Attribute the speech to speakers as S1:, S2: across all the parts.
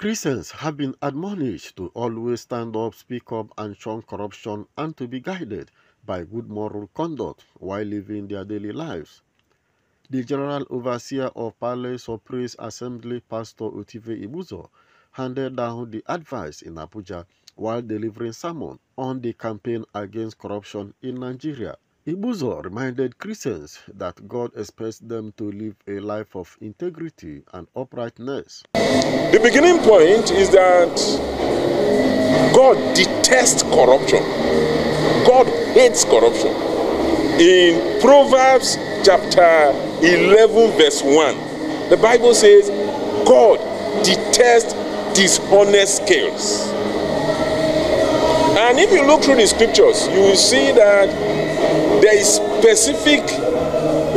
S1: Christians have been admonished to always stand up, speak up, and shun corruption, and to be guided by good moral conduct while living their daily lives. The General Overseer of Palace of Praise Assembly, Pastor Otive Ibuzo, handed down the advice in Abuja while delivering sermon on the campaign against corruption in Nigeria. Ibuzo reminded Christians that God expects them to live a life of integrity and uprightness.
S2: The beginning point is that God detests corruption. God hates corruption. In Proverbs chapter 11 verse 1, the Bible says God detests dishonest scales. And if you look through the scriptures, you will see that there is specific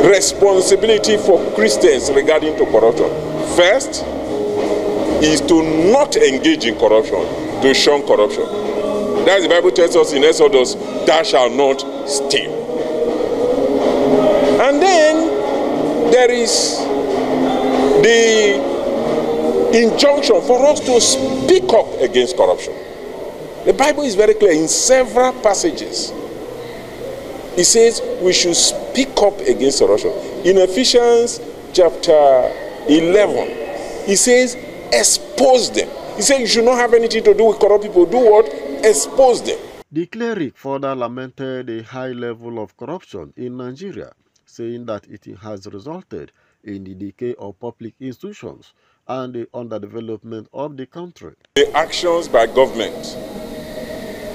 S2: responsibility for Christians regarding to corruption. First is to not engage in corruption, to shun corruption. That's the Bible tells us in Exodus, thou shalt not steal. And then there is the injunction for us to speak up against corruption. The Bible is very clear in several passages. It says we should speak up against corruption. In Ephesians chapter 11, it says expose them. He said you should not have anything to do with corrupt people. Do what? Expose them.
S1: The cleric further lamented a high level of corruption in Nigeria, saying that it has resulted in the decay of public institutions and the underdevelopment of the country.
S2: The actions by government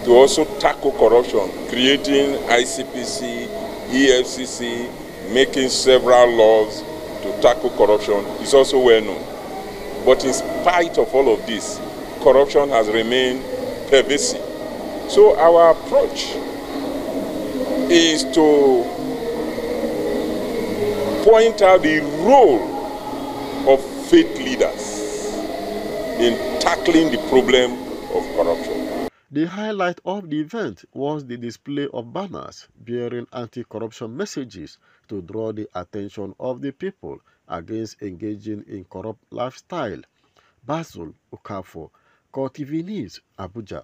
S2: to also tackle corruption, creating ICPC, EFCC, making several laws to tackle corruption is also well known. But in spite of all of this, corruption has remained pervasive. So our approach is to point out the role of faith leaders in tackling the problem of corruption.
S1: The highlight of the event was the display of banners bearing anti-corruption messages to draw the attention of the people against engaging in corrupt lifestyle. Basil Okafor, Core TV News, Abuja.